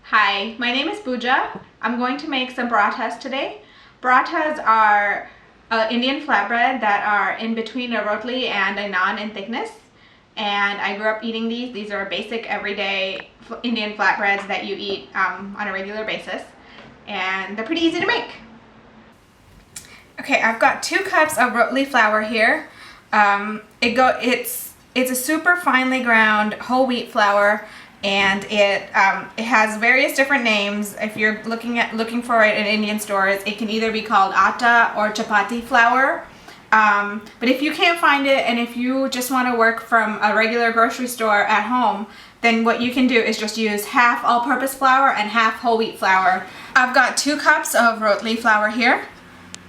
Hi, my name is Puja. I'm going to make some parathas today. Parathas are Indian flatbread that are in between a rotli and a naan in thickness. And I grew up eating these. These are basic everyday Indian flatbreads that you eat on a regular basis. And they're pretty easy to make. Okay, I've got 2 cups of rotli flour here. It's a super finely ground whole wheat flour, and it has various different names. If you're looking for it in Indian stores, it can either be called atta or chapati flour. But if you can't find it, and if you just want to work from a regular grocery store at home, then what you can do is just use half all-purpose flour and half whole wheat flour. I've got 2 cups of rotli flour here,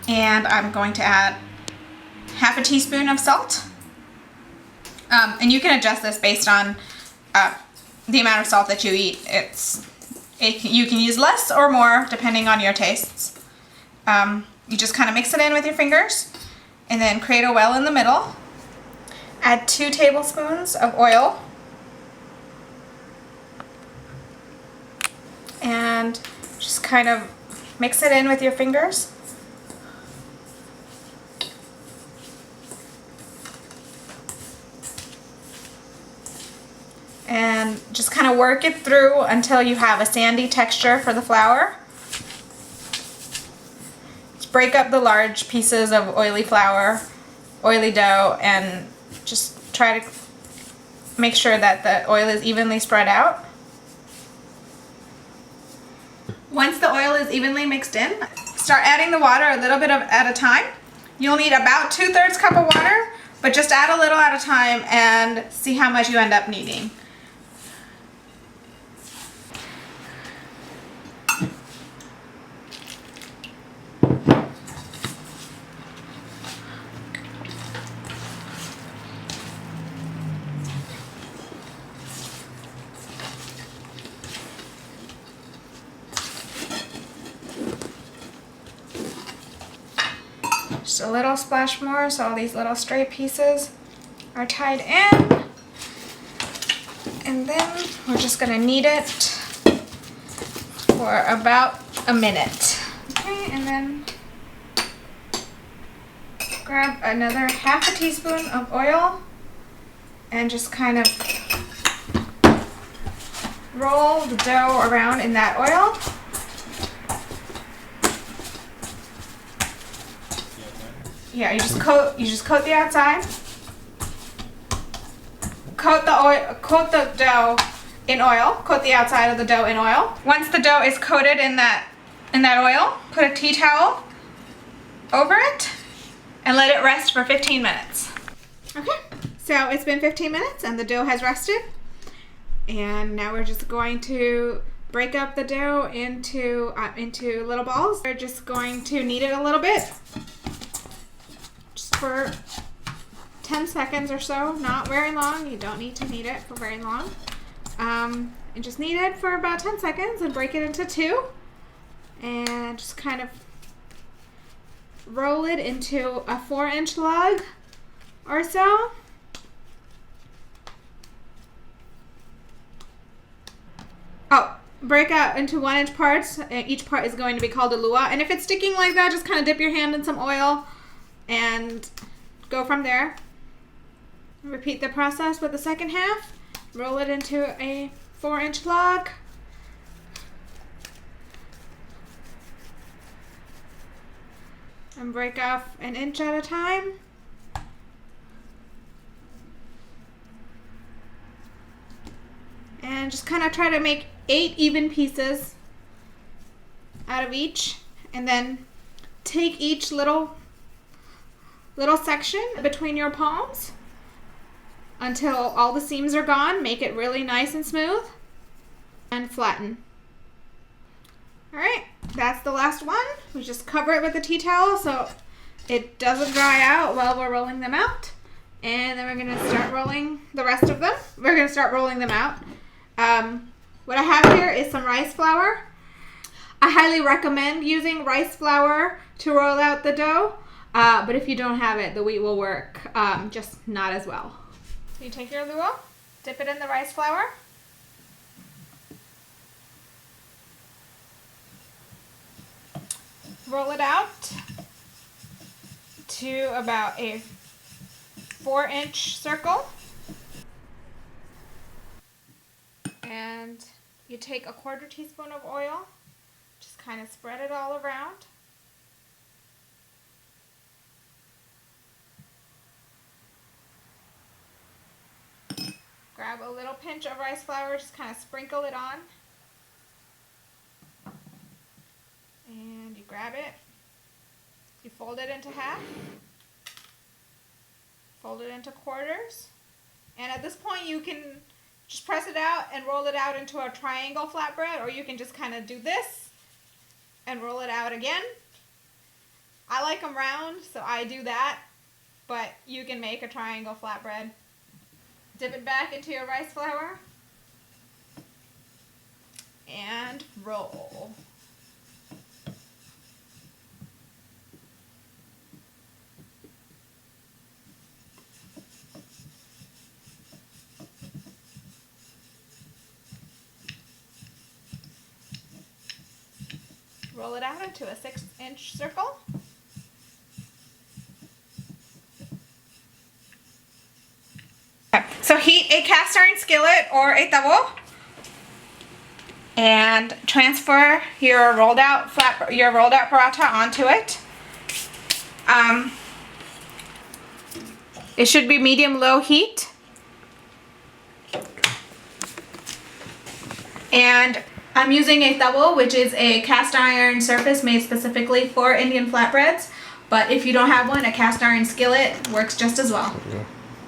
and I'm going to add half a teaspoon of salt. And you can adjust this based on the amount of salt that you eat. You can use less or more depending on your tastes. You just kind of mix it in with your fingers and then create a well in the middle. Add 2 tablespoons of oil and just kind of mix it in with your fingers. And just kind of work it through until you have a sandy texture for the flour. Just break up the large pieces of oily flour, oily dough, and just try to make sure that the oil is evenly spread out. Once the oil is evenly mixed in, start adding the water a little bit at a time. You'll need about 2/3 cup of water, but just add a little at a time and see how much you end up needing. Just a little splash more so all these little stray pieces are tied in. And then we're just going to knead it for about a minute. Okay, and then grab another half a teaspoon of oil and just kind of roll the dough around in that oil. Yeah, you just coat the outside. Coat the dough in oil. Coat the outside of the dough in oil. Once the dough is coated in that oil, put a tea towel over it and let it rest for 15 minutes. Okay, so it's been 15 minutes and the dough has rested. And now we're just going to break up the dough into little balls. We're just going to knead it a little bit. For 10 seconds or so, not very long. You don't need to knead it for very long. And just knead it for about 10 seconds and break it into 2. And just kind of roll it into a 4-inch log or so. Oh, break out into 1-inch parts. Each part is going to be called a lua. And if it's sticking like that, just kind of dip your hand in some oil and go from there. Repeat the process with the second half. Roll it into a 4-inch log. And break off 1 inch at a time. And just kind of try to make 8 even pieces out of each. And then take each little section between your palms until all the seams are gone. Make it really nice and smooth and flatten. Alright, that's the last one. We just cover it with a tea towel so it doesn't dry out while we're rolling them out. And then we're going to start rolling the rest of them. We're going to start rolling them out. What I have here is some rice flour. I highly recommend using rice flour to roll out the dough. But if you don't have it, the wheat will work, just not as well. So you take your luau, dip it in the rice flour, roll it out to about a 4-inch circle. And you take a 1/4 teaspoon of oil, just kind of spread it all around. Grab a little pinch of rice flour, just kind of sprinkle it on. And you grab it, you fold it into half, fold it into quarters, and at this point you can just press it out and roll it out into a triangle flatbread, or you can just kind of do this and roll it out again. I like them round, so I do that, but you can make a triangle flatbread. Dip it back into your rice flour and roll. Roll it out into a 6-inch circle. So heat a cast iron skillet or a towel and transfer your rolled out paratha onto it. It should be medium-low heat. And I'm using a towel, which is a cast iron surface made specifically for Indian flatbreads. But if you don't have one, a cast iron skillet works just as well.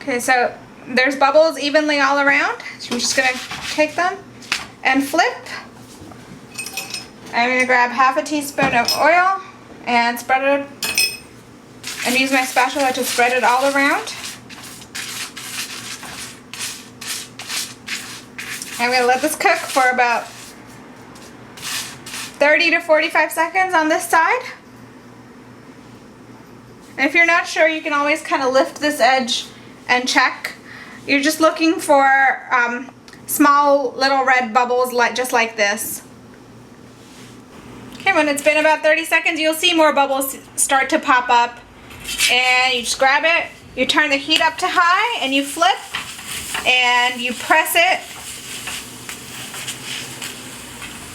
Okay, so there's bubbles evenly all around. So I'm just gonna take them and flip. I'm gonna grab 1/2 teaspoon of oil and spread it, and use my spatula to spread it all around. I'm gonna let this cook for about 30 to 45 seconds on this side. And if you're not sure, you can always kind of lift this edge and check. You're just looking for small little red bubbles just like this. Okay, when it's been about 30 seconds, you'll see more bubbles start to pop up. And you just grab it, you turn the heat up to high, and you flip, and you press it.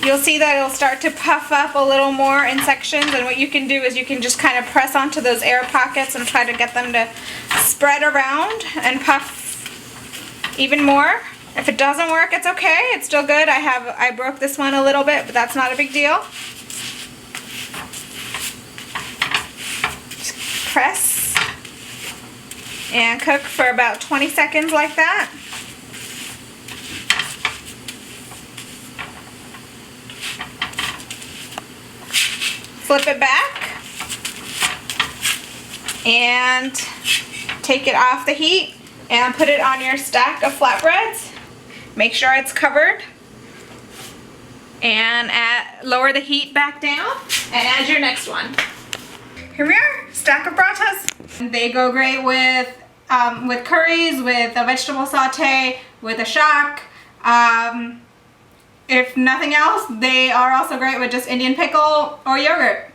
You'll see that it'll start to puff up a little more in sections, and what you can do is you can just kind of press onto those air pockets and try to get them to spread around and puff even more. If it doesn't work, it's okay, it's still good. I broke this one a little bit, but that's not a big deal. Just press and cook for about 20 seconds like that. Flip it back and take it off the heat and put it on your stack of flatbreads. Make sure it's covered, and lower the heat back down and add your next one. Here we are, stack of parathas. They go great with curries, with a vegetable saute, with a shak. If nothing else, they are also great with just Indian pickle or yogurt.